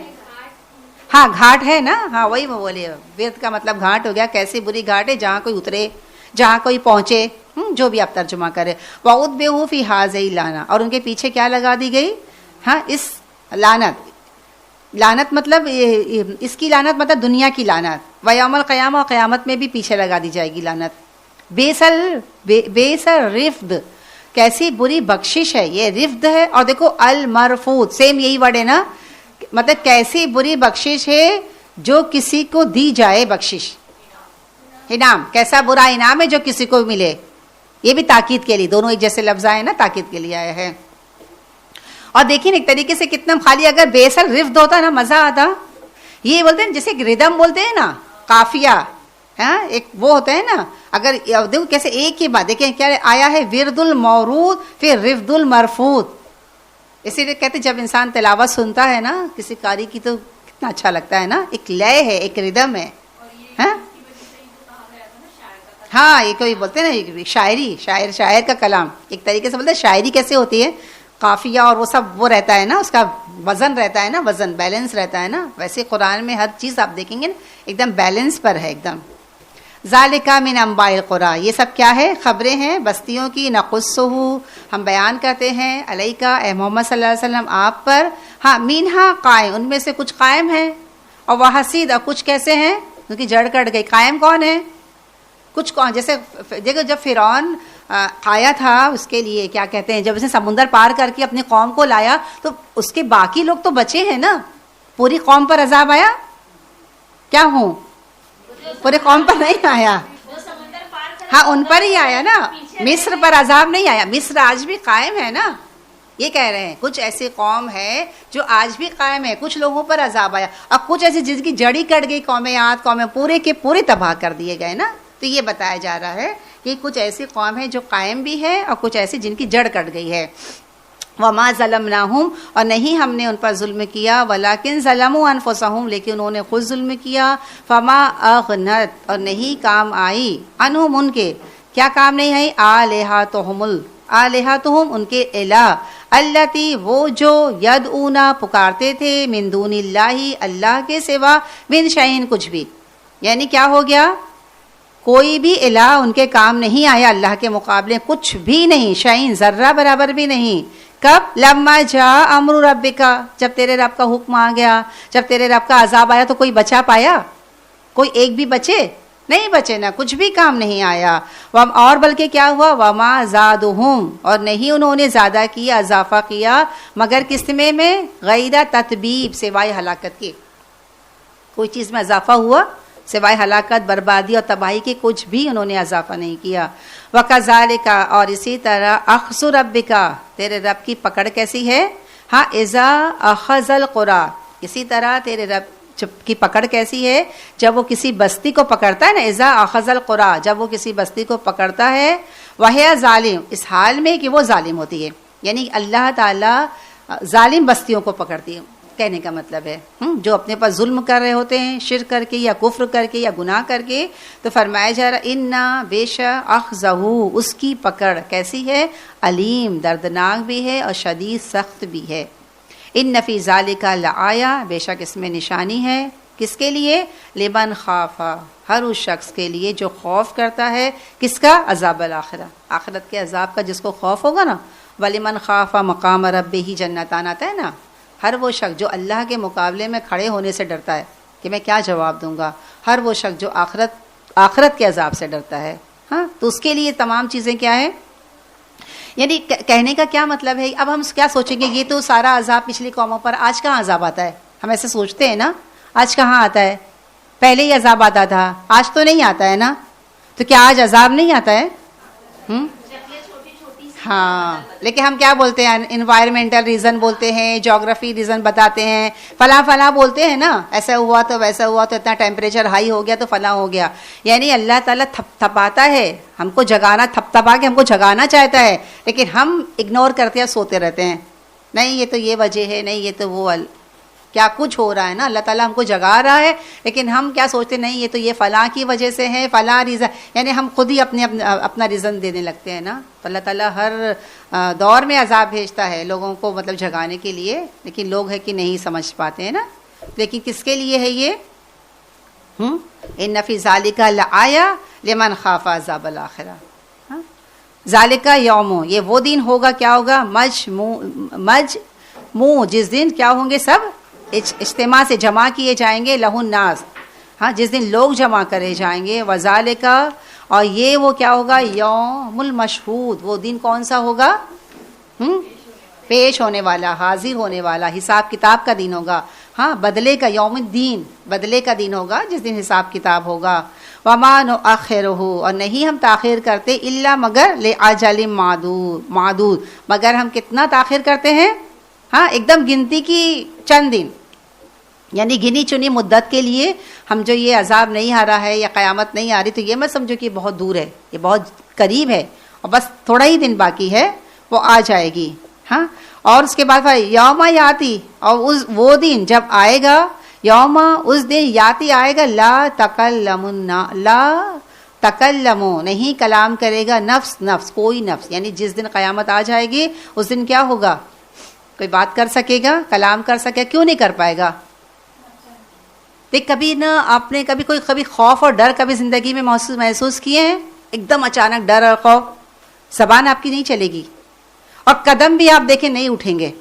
Speaker 2: ہاں گھاٹ ہے نا, ہاں وہی میں بولی, ورد کا مطلب گھاٹ ہو گیا. کیسی بری گھاٹ ہے جہاں کوئی اترے, جہاں کوئی پہنچے, جو بھی آپ ترجمہ کرے. وَأُتْبِعُوا فِي هَٰذِهِ اللَّعْنَةِ, اور ان کے پیچھے کیا لگا دی گئی؟ ہاں اس لعنت. لعنت مطلب اس کی لعنت مطلب دنیا کی لعنت. وَيَوْمَ الْقِيَامَةِ, اور قیامت میں بھی پیچھے لگا دی جائے گی لعنت. بئس الرفد, کیسی بری بخشش ہے. یہ رفد ہے. اور دیکھو المرفوض, سیم یہی ورڈ ہے نا, مطلب کیسی بری بخشش ہے جو کسی کو دی جائے بخشش, انعام. کیسا برا انعام ہے جو کسی کو ملے. یہ بھی تاکید کے لیے, دونوں ایک جیسے لفظ آئے نا, تاکید کے لیے آیا ہے. اور دیکھیں ایک طریقے سے کتنا خالی اگر بیسل رفد ہوتا نا مزہ آتا. یہ بولتے ہیں جیسے ایک ردم بولتے ہیں نا, قافیہ, ہاں ایک وہ ہوتا ہے نا. اگر دیکھو کیسے ایک ہی بات, دیکھیں کیا آیا ہے, ورد المورود پھر رفد المرفوض. اسی لیے کہتے جب انسان تلاوت سنتا ہے نا کسی قاری کی تو کتنا اچھا لگتا ہے نا. ایک لے ہے, ایک ردم ہے. ہاں یہ کوئی بولتے ہیں نا شاعری, شاعر کا کلام. ایک طریقے سے بولتے ہیں شاعری کیسے ہوتی ہے, قافیہ اور وہ سب وہ رہتا ہے نا, اس کا وزن رہتا ہے نا, وزن بیلنس رہتا ہے نا. ویسے قرآن میں ہر چیز آپ دیکھیں گے نا ایک دم بیلنس پر ہے ایک دم. ذالک من انباء القری, یہ سب کیا ہے؟ خبریں ہیں بستیوں کی. نقصہ, ہم بیان کرتے ہیں, علیکا, اے محمد صلی اللہ علیہ وسلم آپ پر. ہاں منہا قائم, ان میں سے کچھ قائم ہیں, اور وحسید, اور کچھ کیسے ہیں کیونکہ جڑ کٹ گئی. قائم کون ہے؟ کچھ کون, جیسے دیکھو جب فرعون آیا تھا اس کے لیے کیا کہتے ہیں, جب اس نے سمندر پار کر کے اپنی قوم کو لایا تو اس کے باقی لوگ تو بچے ہیں نا. پوری قوم پر عذاب آیا کیا ہوں؟ پورے قوم پر نہیں آیا. ہاں ان پر ہی آیا نا, مصر پر عذاب نہیں آیا. مصر آج بھی قائم ہے نا. یہ کہہ رہے ہیں کچھ ایسی قوم ہے جو آج بھی قائم ہے, کچھ لوگوں پر عذاب آیا, اور کچھ ایسی جن کی جڑی کٹ گئی. قومیں عاد, قومیں پورے کے پورے تباہ کر دیے گئے نا. تو یہ بتایا جا رہا ہے کہ کچھ ایسی قوم ہے جو قائم بھی ہے اور کچھ ایسی جن کی جڑ کٹ گئی ہے. وما ظلمناہم, اور نہیں ہم نے ان پر ظلم کیا, ولکن ظلموا انفسہم, لیکن انہوں نے خود ظلم کیا. فما اغنت, اور نہیں کام آئی, عنہم, ان کے کیا کام نہیں آئی, آلہتہم, ان کے الہ, التی, وہ جو, یدعونا, پکارتے تھے, من دون اللہ, اللہ کے سوا, من شیء, کچھ بھی. یعنی کیا ہو گیا, کوئی بھی الہ ان کے کام نہیں آیا اللہ کے مقابلے, کچھ بھی نہیں, شیء, ذرہ برابر بھی نہیں. کب؟ لما جاء امر ربک, جب تیرے رب کا حکم آ گیا, جب تیرے رب کا عذاب آیا تو کوئی بچا پایا؟ کوئی ایک بھی بچے نہیں, بچے نا, کچھ بھی کام نہیں آیا. اور بلکہ کیا ہوا, وما زادہم, اور نہیں انہوں نے زیادہ کیا, اضافہ کیا, مگر کس میں غیر تتبیب, سوائے ہلاکت کے. کوئی چیز میں اضافہ ہوا سوائے ہلاکت, بربادی اور تباہی کے, کچھ بھی انہوں نے اضافہ نہیں کیا. وَكَذَلِكَ, اور اسی طرح, أَخْذُ رَبِّكَ, تیرے رب کی پکڑ کیسی ہے, ہاں, إِذَا أَخَذَ الْقُرَىٰ, اسی طرح تیرے رب کی پکڑ کیسی ہے جب وہ کسی بستی کو پکڑتا ہے نا, إِذَا أَخَذَ الْقُرَىٰ, جب وہ کسی بستی کو پکڑتا ہے, وَهِيَ ظالم, اس حال میں کہ وہ ظالم ہوتی ہے. یعنی اللہ تعالیٰ ظالم بستیوں کو پکڑتی ہے, کہنے کا مطلب ہے جو اپنے پر ظلم کر رہے ہوتے ہیں, شرک کر کے یا کفر کر کے یا گناہ کر کے. تو فرمایا جا رہا, اِنَّا, بے شک, اخذہ, اس کی پکڑ کیسی ہے, علیم, دردناک بھی ہے اور شدید سخت بھی ہے. ان فی ذالک لآیہ, بے شک اس میں نشانی ہے, کس کے لیے, لمن خافا, ہر اس شخص کے لیے جو خوف کرتا ہے, کس کا, عذاب الآخرہ, آخرت کے عذاب کا جس کو خوف ہوگا نا. وَلِمَنْ خَافَ مَقَامَ رَبِّهِ جنتان آتا ہے نا, ہر وہ شخص جو اللہ کے مقابلے میں کھڑے ہونے سے ڈرتا ہے کہ میں کیا جواب دوں گا, ہر وہ شخص جو آخرت کے عذاب سے ڈرتا ہے, ہاں, تو اس کے لیے تمام چیزیں کیا ہیں. یعنی کہنے کا کیا مطلب ہے, اب ہم کیا سوچیں گے, یہ تو سارا عذاب پچھلی قوموں پر, آج کہاں عذاب آتا ہے, ہم ایسے سوچتے ہیں نا, آج کہاں آتا ہے, پہلے ہی عذاب آتا تھا, آج تو نہیں آتا ہے نا. تو کیا آج عذاب نہیں آتا ہے؟ ہاں لیکن ہم کیا بولتے ہیں, انوائرمنٹل ریزن بولتے ہیں, جغرافی ریزن بتاتے ہیں, فلاں فلاں بولتے ہیں نا, ایسا ہوا تو ویسا ہوا تو اتنا ٹیمپریچر ہائی ہو گیا تو فلاں ہو گیا. یعنی اللہ تعالیٰ تھپ تھپاتا ہے ہم کو جگانا, تھپ تھپا کے ہم کو جگانا چاہتا ہے, لیکن ہم اگنور کرتے ہیں, سوتے رہتے ہیں. نہیں یہ تو یہ وجہ ہے, نہیں یہ تو وہ کیا کچھ ہو رہا ہے نا, اللہ تعالیٰ ہم کو جگا رہا ہے, لیکن ہم کیا سوچتے ہیں, نہیں یہ تو یہ فلاں کی وجہ سے ہے, فلاں ریزن, یعنی ہم خود ہی اپنا ریزن دینے لگتے ہیں نا. تو اللہ تعالیٰ ہر دور میں عذاب بھیجتا ہے لوگوں کو مطلب جگانے کے لیے, لیکن لوگ ہے کہ نہیں سمجھ پاتے ہیں نا. لیکن کس کے لیے ہے یہ؟ ان فی ذالک لآیۃ لمن خاف عذاب الآخرہ. ذالک یوم, یہ وہ دن ہوگا, کیا ہوگا, مجموع, جس دن کیا ہوں گے, سب اجتماع سے جمع کیے جائیں گے, لہ الناس, ہاں جس دن لوگ جمع کرے جائیں گے, وذالک, اور یہ وہ کیا ہوگا, یوم المشہود, وہ دن کون سا ہوگا, پیش ہونے والا, حاضر ہونے والا, حساب کتاب کا دن ہوگا. ہاں بدلے کا, یوم الدین, بدلے کا دن ہوگا جس دن حساب کتاب ہوگا. وما نؤخرہ, اور نہیں ہم تاخیر کرتے, الا مگر لأجل معدود, مگر ہم کتنا تاخیر کرتے ہیں, ہاں ایک دم گنتی کی چند دن, یعنی گنی چنی مدت کے لیے. ہم جو یہ عذاب نہیں آ رہا ہے یا قیامت نہیں آ رہی تو یہ مت سمجھو کہ بہت دور ہے, یہ بہت قریب ہے اور بس تھوڑا ہی دن باقی ہے, وہ آ جائے گی. ہاں اور اس کے بعد یوم یاتی, اور وہ دن جب آئے گا, یوم اس دن, یاتی آئے گا, لا تکلمو, نہیں کلام کرے گا, نفس کوئی نفس, یعنی جس دن قیامت آ جائے گی اس دن کیا ہوگا, کوئی بات کر سکے گا, کلام کر سکے, کیوں نہیں کر پائے گا. دیکھ کبھی نہ آپ نے کبھی خوف اور ڈر کبھی زندگی میں محسوس کیے ہیں, ایک دم اچانک ڈر اور خوف, زبان آپ کی نہیں چلے گی اور قدم بھی آپ دیکھیں نہیں اٹھیں گے.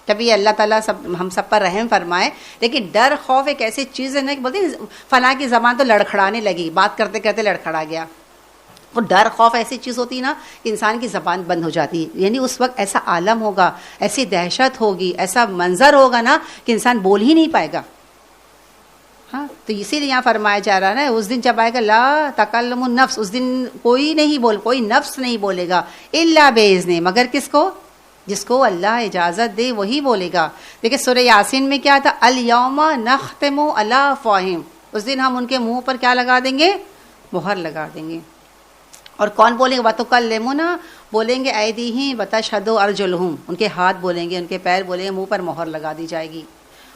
Speaker 2: کبھی اللہ تعالیٰ ہم سب پر رحم فرمائے, لیکن ڈر خوف ایک ایسی چیز ہے نا کہ بولتے ہیں فلاں کی زبان تو لڑکھڑانے لگی, بات کرتے کرتے لڑکھڑا گیا. وہ ڈر خوف ایسی چیز ہوتی نا کہ انسان کی زبان بند ہو جاتی ہے. یعنی اس وقت ایسا عالم ہوگا, ایسی دہشت ہوگی, ایسا منظر ہوگا نا کہ انسان بول ہی نہیں پائے گا. ہاں تو اسی لیے یہاں فرمایا جا رہا ہے نا, اس دن جب آئے گا لا تکلم النفس, اس دن کوئی نفس نہیں بولے گا, الا باذن, مگر کس کو, جس کو اللہ اجازت دے وہی بولے گا. دیکھیں سورہ یاسین میں کیا تھا, الیوم نختم علی افواہہم, اس دن ہم ان کے منہ پر کیا لگا دیں گے, مہر لگا دیں گے. اور کون بولیں گے, وتکلمنا, بولیں گے ایدیہم وتشہد ارجلہم, ان کے ہاتھ بولیں گے, ان کے پیر بولیں گے, منہ پر مہر لگا دی جائے گی.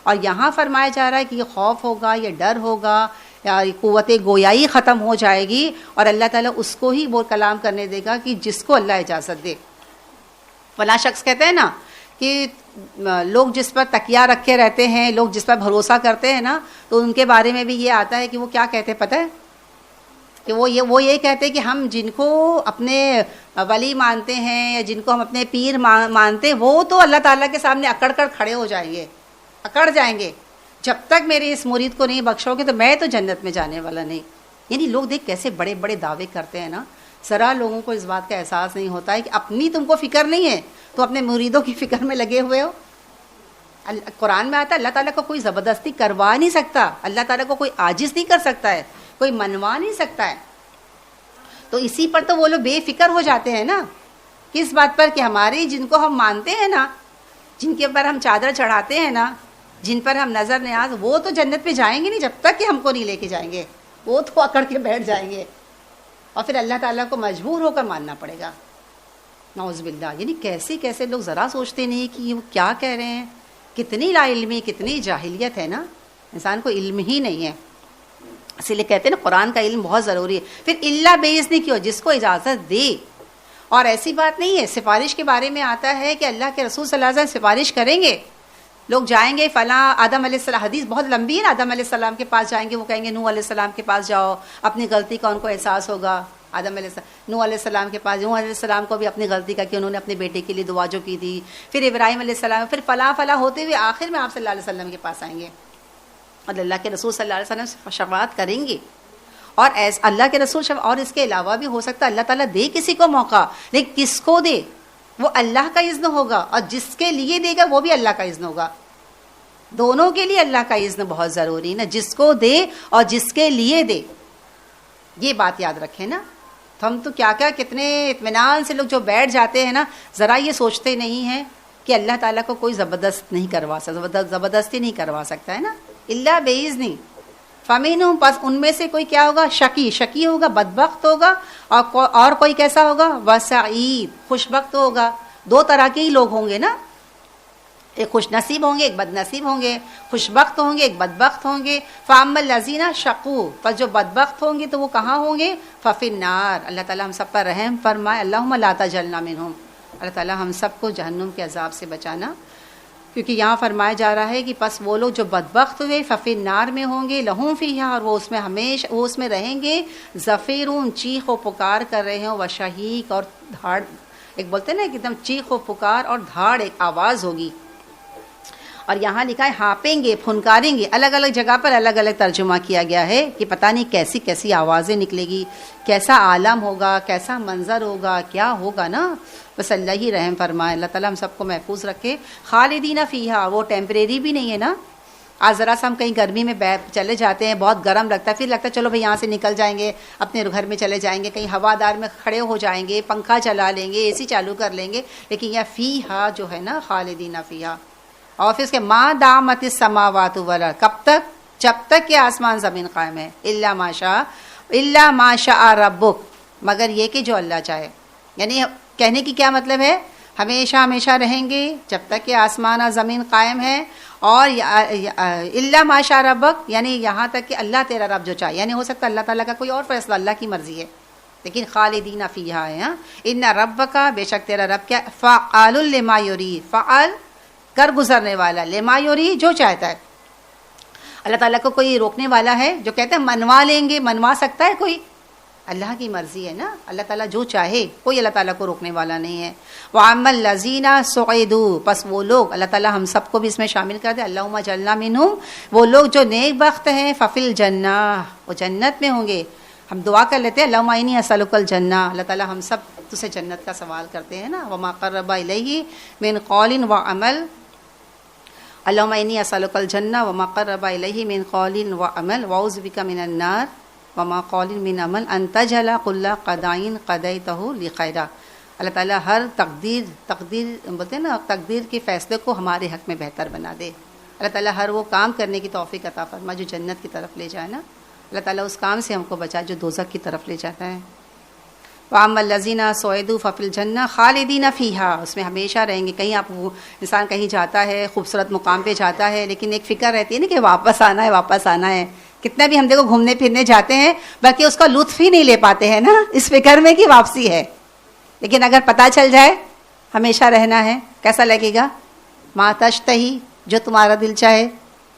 Speaker 2: اور یہاں فرمایا جا رہا ہے کہ یہ خوف ہوگا, یہ ڈر ہوگا, یا قوت گویائی ختم ہو جائے گی, اور اللہ تعالیٰ اس کو ہی وہ کلام کرنے دے گا کہ جس کو اللہ اجازت دے. فلاں شخص کہتے ہیں نا کہ لوگ جس پر تکیہ رکھے رہتے ہیں, لوگ جس پر بھروسہ کرتے ہیں نا, تو ان کے بارے میں بھی یہ آتا ہے کہ وہ کیا کہتے ہیں پتہ ہے, کہ وہ یہ کہتے ہیں کہ ہم جن کو اپنے ولی مانتے ہیں یا جن کو ہم اپنے پیر مانتے ہیں, وہ تو اللہ تعالیٰ کے سامنے اکڑ کر کھڑے ہو جائیں گے, اکڑ جائیں گے, جب تک میرے اس مرید کو نہیں بخشو گے تو میں تو جنت میں جانے والا نہیں. یعنی لوگ دیکھ کیسے بڑے بڑے دعوے کرتے ہیں نا, ذرا لوگوں کو اس بات کا احساس نہیں ہوتا ہے کہ اپنی تم کو فکر نہیں ہے تو اپنے مریدوں کی فکر میں لگے ہوئے ہو. قرآن میں آتا ہے اللہ تعالیٰ کو کوئی زبردستی کروا نہیں سکتا, اللہ تعالیٰ کو کوئی عاجز نہیں کر سکتا ہے, کوئی منوا نہیں سکتا ہے. تو اسی پر تو وہ لوگ بے فکر ہو جاتے ہیں نا, کس بات پر, کہ ہماری جن کو ہم مانتے ہیں نا, جن کے اوپر ہم چادر چڑھاتے ہیں نا, جن پر ہم نظر نیاز, وہ تو جنت پہ جائیں گے نہیں جب تک کہ ہم کو نہیں لے کے جائیں گے, وہ تو اکڑ کے بیٹھ جائیں گے, اور پھر اللہ تعالیٰ کو مجبور ہو کر ماننا پڑے گا. نعوذ باللہ. یعنی کیسے لوگ ذرا سوچتے نہیں کہ وہ کیا کہہ رہے ہیں, کتنی لا علمی, کتنی جاہلیت ہے نا, انسان کو علم ہی نہیں ہے. اسی لیے کہتے ہیں نا قرآن کا علم بہت ضروری ہے. پھر اللہ باذن کیوں, جس کو اجازت دے. اور ایسی بات نہیں ہے, سفارش کے بارے میں آتا ہے کہ اللہ کے رسول صلی اللہ علیہ وسلم سفارش کریں گے, لوگ جائیں گے فلاں آدم علیہ السلام, حدیث بہت لمبی ہے, آدم علیہ السلام کے پاس جائیں گے, وہ کہیں گے نوح علیہ السلام کے پاس جاؤ, اپنی غلطی کا ان کو احساس ہوگا. آدم علیہ السلام, نوح علیہ السلام کے پاس, نوح علیہ السلام کو بھی اپنی غلطی کا کہ انہوں نے اپنے بیٹے کے لیے دعا جو کی تھی. پھر ابراہیم علیہ السلام, پھر فلاں ہوتے ہوئے آخر میں آپ صلی اللہ علیہ وسلم کے پاس آئیں گے, اور اللہ کے رسول صلی اللہ علیہ وسلم شفاعت کریں گے. اور اللہ کے رسول اور اس کے علاوہ بھی ہو سکتا ہے اللہ تعالیٰ دے کسی کو موقع, لیکن کس کو دے وہ اللہ کا اذن ہوگا, اور جس کے لیے دے گا وہ بھی اللہ کا اذن ہوگا. دونوں کے لیے اللہ کا اذن بہت ضروری ہے نا, جس کو دے اور جس کے لیے دے, یہ بات یاد رکھیں نا. تو ہم تو کیا کیا کتنے اطمینان سے لوگ جو بیٹھ جاتے ہیں نا، ذرا یہ سوچتے نہیں ہیں کہ اللہ تعالیٰ کو کوئی زبردست نہیں کروا سکتا، زبردستی نہیں کروا سکتا ہے نا، اللہ بِإِذْنِهِ۔ فَمِنْهُمْ، پس ان میں سے کوئی کیا ہوگا؟ شقی ہوگا، بدبخت ہوگا، اور کوئی کیسا ہوگا؟ وَسَعِيد، خوش بخت ہوگا۔ دو طرح کے ہی لوگ ہوں گے نا، ایک خوش نصیب ہوں گے، ایک بد نصیب ہوں گے، خوش بخت ہوں گے، ایک بدبخت ہوں گے۔ فَأَمَّا الَّذِينَ شَقُوا، پس جو بدبخت ہوں گے تو وہ کہاں ہوں گے؟ فَفِي النَّارِ، اللہ تعالیٰ ہم سب پر رحم فرمائے، اللہم لا تجعلنا منہم، اللہ تعالیٰ ہم سب کو جہنم کے عذاب سے بچانا، کیونکہ یہاں فرمایا جا رہا ہے کہ پس وہ لوگ جو بدبخت ہوئے ففی النار میں ہوں گے، لہم فیہا، اور وہ اس میں ہمیشہ وہ اس میں رہیں گے، زفیرون، چیخ و پکار کر رہے ہوں، وشہیق، اور دھاڑ، ایک بولتے ہیں نا کہ ایک دم چیخ و پکار اور دھاڑ ایک آواز ہوگی، اور یہاں لکھا ہے ہانپیں گے، پھنکاریں گے، الگ الگ جگہ پر الگ الگ ترجمہ کیا گیا ہے کہ پتہ نہیں کیسی کیسی آوازیں نکلے گی، کیسا عالم ہوگا، کیسا منظر ہوگا، کیا ہوگا نا، بس اللہ ہی رحم فرمائے، اللہ تعالیٰ ہم سب کو محفوظ رکھے۔ خالدین فیہا، وہ ٹیمپریری بھی نہیں ہے نا، آج ذرا سا ہم کہیں گرمی میں چلے جاتے ہیں، بہت گرم لگتا ہے، پھر لگتا ہے چلو بھائی یہاں سے نکل جائیں گے، اپنے گھر میں چلے جائیں گے، کہیں ہوادار میں کھڑے ہو جائیں گے، پنکھا چلا لیں گے، اے سی چالو کر لیں گے، لیکن یہ فیہا جو ہے نا، خالدین فیہا، اور پھر اس کے ما دامت السماوات والارض، کب تک؟ جب تک کہ آسمان زمین قائم ہے، الا ما شاء ربک، مگر یہ کہ جو اللہ چاہے، یعنی کہنے کی کیا مطلب ہے؟ ہمیشہ ہمیشہ رہیں گے جب تک کہ آسمان اور زمین قائم ہے، اور الا ما شاء ربک، یعنی یہاں تک کہ اللہ تیرا رب جو چاہے، یعنی ہو سکتا ہے اللہ تعالیٰ کا کوئی اور فیصلہ، اللہ کی مرضی ہے، لیکن خالدین فیہا ہے، ان ربک، بے شک تیرا رب کیا، فعال لما یرید، فعال کر گزرنے والا، لما یرید، جو چاہتا ہے۔ اللہ تعالیٰ کو کوئی روکنے والا ہے جو کہتے ہیں منوا لیں گے؟ منوا سکتا ہے کوئی؟ اللہ کی مرضی ہے نا، اللہ تعالیٰ جو چاہے، کوئی اللہ تعالیٰ کو روکنے والا نہیں ہے۔ وَأَمَّا الَّذِينَ سُعِدُوا، پس وہ لوگ، اللہ تعالیٰ ہم سب کو بھی اس میں شامل کر دے، اللہم اجعلنا منہم، وہ لوگ جو نیک بخت ہیں، فَفِي الْجَنَّةِ، وہ جنت میں ہوں گے۔ ہم دعا کر لیتے ہیں اللہم انی اسألک الجنہ، اللہ تعالیٰ ہم سب تجھ سے جنت کا سوال کرتے ہیں نا، وَمَا قَرَّبَ إِلَيْهِ مِنْ قَوْلٍ وَعَمَلٍ، اللہم انی اسألک الجنہ وما قرب الیہ من قول وعمل واعوذ بک من النار وما قول من عمل ان تجعل کل قضاء قضیتہ لخیرا، اللہ تعالیٰ ہر تقدیر بولتے ہیں نا، تقدیر کے فیصلے کو ہمارے حق میں بہتر بنا دے، اللہ تعالیٰ ہر وہ کام کرنے کی توفیق عطا فرما جو جنت کی طرف لے جائے نا، اللہ تعالیٰ اس کام سے ہم کو بچائے جو دوزخ کی طرف لے جاتا ہے۔ وَأَمَّا الَّذِينَ سُعِدُوا فَفِي الْجَنَّةِ خَالِدِينَ فِيهَا، اس میں ہمیشہ رہیں گے۔ کہیں آپ انسان کہیں جاتا ہے، خوبصورت مقام پہ جاتا ہے، لیکن ایک فکر رہتی ہے نا کہ واپس آنا ہے، واپس آنا ہے۔ کتنا بھی ہم دیکھو گھومنے پھرنے جاتے ہیں، بلکہ اس کا لطف ہی نہیں لے پاتے ہیں نا، اس فکر میں کہ واپسی ہے، لیکن اگر پتہ چل جائے ہمیشہ رہنا ہے، کیسا لگے گا؟ ما تشتہی، جو تمہارا دل چاہے،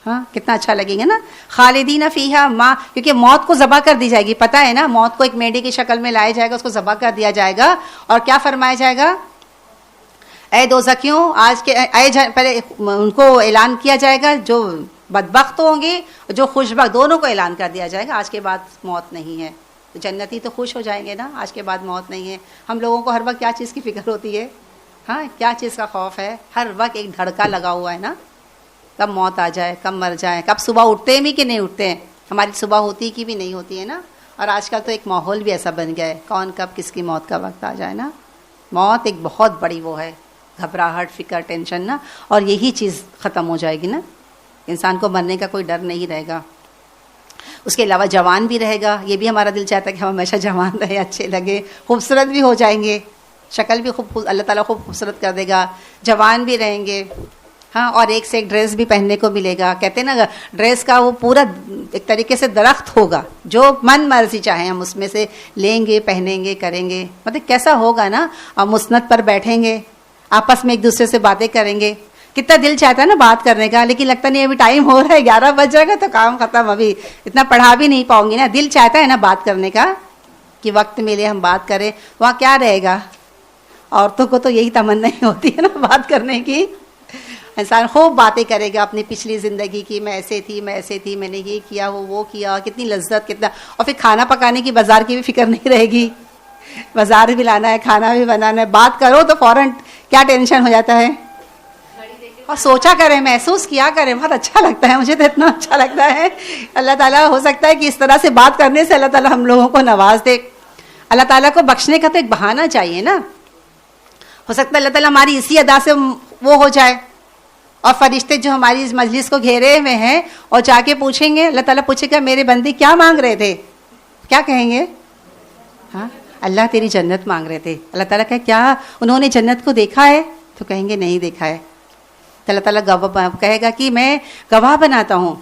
Speaker 2: ہاں کتنا اچھا لگے گا نا۔ خالدین فیہا، کیونکہ موت کو ذبح کر دی جائے گی، پتہ ہے نا، موت کو ایک میڈے کی شکل میں لایا جائے گا، اس کو ذبح کر دیا جائے گا، اور کیا فرمایا جائے گا؟ اے دوزخیوں، آج کے پہلے ان کو اعلان کیا جائے گا، جو بدبخت ہوں گے جو خوش بخت، دونوں کو اعلان کر دیا جائے گا آج کے بعد موت نہیں ہے۔ تو جنتی تو خوش ہو جائیں گے نا، آج کے بعد موت نہیں ہے۔ ہم لوگوں کو ہر وقت کیا چیز کی فکر ہوتی ہے؟ ہاں کیا چیز کا خوف ہے؟ ہر وقت ایک دھڑکا لگا ہوا ہے نا، کب موت آ جائے، کب مر جائیں، کب صبح اٹھتے ہیں بھی کہ نہیں اٹھتے ہیں، ہماری صبح ہوتی کی بھی نہیں ہوتی ہے نا۔ اور آج کل تو ایک ماحول بھی ایسا بن گیا ہے، کون کب کس کی موت کا وقت آ جائے نا۔ موت ایک بہت بڑی وہ ہے، گھبراہٹ، فکر، ٹینشن نا، اور یہی چیز ختم ہو جائے گی نا، انسان کو مرنے کا کوئی ڈر نہیں رہے گا۔ اس کے علاوہ جوان بھی رہے گا، یہ بھی ہمارا دل چاہتا ہے کہ ہم ہمیشہ جوان رہے، اچھے لگے، خوبصورت بھی ہو جائیں گے، شکل بھی اللہ تعالیٰ خوب خوبصورت کر دے گا، جوان بھی رہیں گے، ہاں، اور ایک سے ایک ڈریس بھی پہننے کو ملے گا۔ کہتے ہیں نا ڈریس کا وہ پورا ایک طریقے سے درخت ہوگا، جو من مرضی چاہیں ہم اس میں سے لیں گے، پہنیں گے، کریں گے، مطلب کیسا ہوگا نا، اور مسند پر بیٹھیں گے، آپس میں ایک دوسرے سے باتیں کریں گے، کتنا دل چاہتا ہے نا بات کرنے کا، لیکن لگتا نہیں ابھی ٹائم ہو رہا ہے، 11 بج جائے گا تو کام ختم، ابھی اتنا پڑھا بھی نہیں پاؤں گی نا، دل چاہتا ہے نا بات کرنے کا کہ وقت ملے ہم بات کریں۔ وہاں کیا رہے گا؟ عورتوں کو تو یہی تمنا ہی ہوتی ہے نا بات کرنے کی، انسان خوب باتیں کرے گا اپنی پچھلی زندگی کی، میں ایسے تھی، میں ایسے تھی، میں نے یہ کیا، وہ کیا، کتنی لذت، کتنا، اور پھر کھانا پکانے کی، بازار کی بھی فکر نہیں رہے گی، بازار بھی لانا ہے، کھانا بھی بنانا ہے، بات کرو تو فوراً کیا ٹینشن ہو جاتا ہے، اور سوچا کریں، محسوس کیا کریں، بہت اچھا لگتا ہے، مجھے تو اتنا اچھا لگتا ہے۔ اللہ تعالیٰ ہو سکتا ہے کہ اس طرح سے بات کرنے سے اللہ تعالیٰ ہم لوگوں کو نواز دے۔ اللہ تعالیٰ کو بخشنے کا تو ایک بہانہ چاہیے نا. ہو سکتا ہے اللہ تعالیٰ ہماری اسی ادا سے وہ ہو جائے, اور فرشتے جو ہماری اس مجلس کو گھیرے ہوئے ہیں اور جا کے پوچھیں گے, اللہ تعالیٰ پوچھے گا میرے بندے کیا مانگ رہے تھے, کیا کہیں گے؟ ہاں اللہ تیری جنت مانگ رہے تھے. اللہ تعالیٰ کہے کیا انہوں نے جنت کو دیکھا ہے؟ تو کہیں گے نہیں دیکھا ہے. تو اللہ تعالیٰ کہے گا کہ میں گواہ بناتا ہوں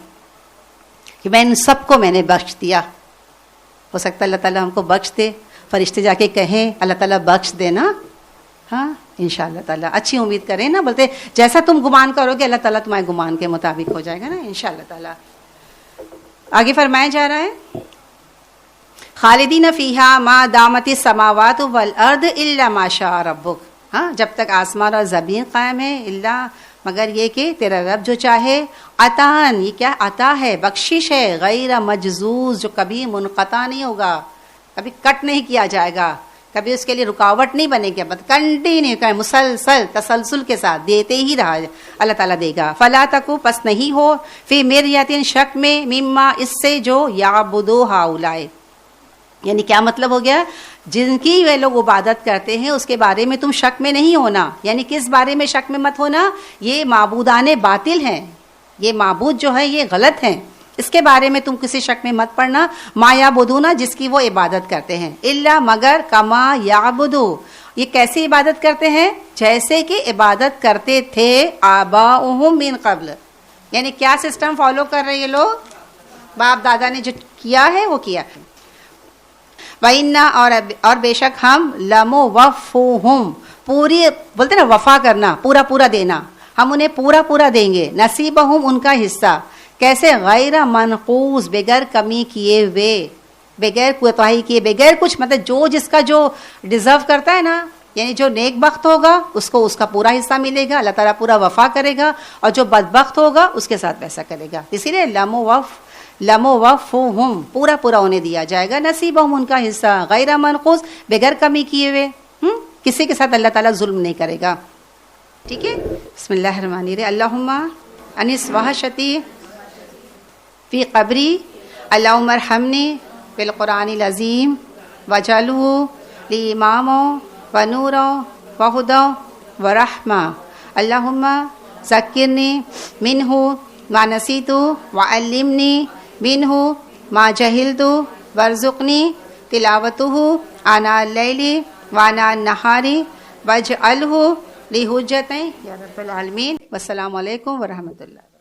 Speaker 2: کہ میں ان سب کو میں نے بخش دیا. ہو سکتا ہے اللہ تعالیٰ ہم کو بخش دے, فرشتے جا کے کہیں اللہ تعالیٰ بخش دے نا. ہاں انشاءاللہ تعالیٰ اچھی امید کریں نا, بولتے جیسا تم گمان کرو گے اللہ تعالیٰ تمہارے گمان کے مطابق ہو جائے گا نا انشاءاللہ تعالیٰ. آگے فرمایا جا رہا ہے خالدین فیہا ما دامت السماوات والارض الا ما شاء ربک. ہاں جب تک آسمان اور زمین قائم ہے, الا مگر یہ کہ تیرا رب جو چاہے. عطان, یہ کیا عطا ہے, بخشش ہے, غیر مجزوز, جو کبھی منقطع نہیں ہوگا, کبھی کٹ نہیں کیا جائے گا, کبھی اس کے لیے رکاوٹ نہیں بنے گی, بس کنٹینیو مسلسل تسلسل کے ساتھ دیتے ہی رہا اللہ تعالیٰ دے گا. فلا تکو, پس نہیں ہو, فی مریۃ, شک میں, مما, اس سے جو یعبدو ہؤلاء, یعنی کیا مطلب ہو گیا, جن کی وہ لوگ عبادت کرتے ہیں اس کے بارے میں تم شک میں نہیں ہونا. یعنی کس بارے میں شک میں مت ہونا, یہ معبودان باطل ہیں, یہ معبود جو ہے یہ غلط ہیں, اس کے بارے میں تم کسی شک میں مت پڑنا. ما یعبدون, جس کی وہ عبادت کرتے ہیں, الا مگر, کما یعبدو, یہ کیسی عبادت کرتے ہیں, جیسے کہ عبادت کرتے تھے آباؤہم من قبل. یعنی کیا سسٹم فالو کر رہے ہیں یہ لوگ, باپ دادا نے جو کیا ہے وہ کیا ہے. وَإِنَّا, اور بے شک ہم, لَمُوَفُّوهُمْ, پوری بولتے نا وفا کرنا, پورا پورا دینا, ہم انہیں پورا پورا دیں گے. نصیبہم, ان کا حصہ, کیسے, غیر منقوص, بغیر کمی کیے ہوئے, بغیر کوتاہی کیے, بغیر کچھ, مطلب جو جس کا جو ڈیزرو کرتا ہے نا, یعنی جو نیک بخت ہوگا اس کو اس کا پورا حصہ ملے گا, اللہ تعالیٰ پورا وفا کرے گا, اور جو بدبخت ہوگا اس کے ساتھ ویسا کرے گا. اسی لیے لَمُوَفُّوهُمْ, پورا پورا انہیں دیا جائے گا. نصیبہم, ان کا حصہ, غیر منقوص, بغیر کمی کیے ہوئے, کسی کے ساتھ اللہ تعالیٰ ظلم نہیں کرے گا. ٹھیک ہے, بسم اللہ الرحمن الرحیم. اللہم انس وحشتی فی قبری, اللہم ارحمنی بالقرآن العظیم وجعلہ لی امام و نور و ہدی و رحمہ. اللہم ذکرنی منہ ما نسیت وعلمنی منہ ما جہلت وارزقنی تلاوتہ آناء اللیل وآناء النہار واجعلہ لی حجۃ یا رب العالمین. والسلام علیکم ورحمۃ اللہ.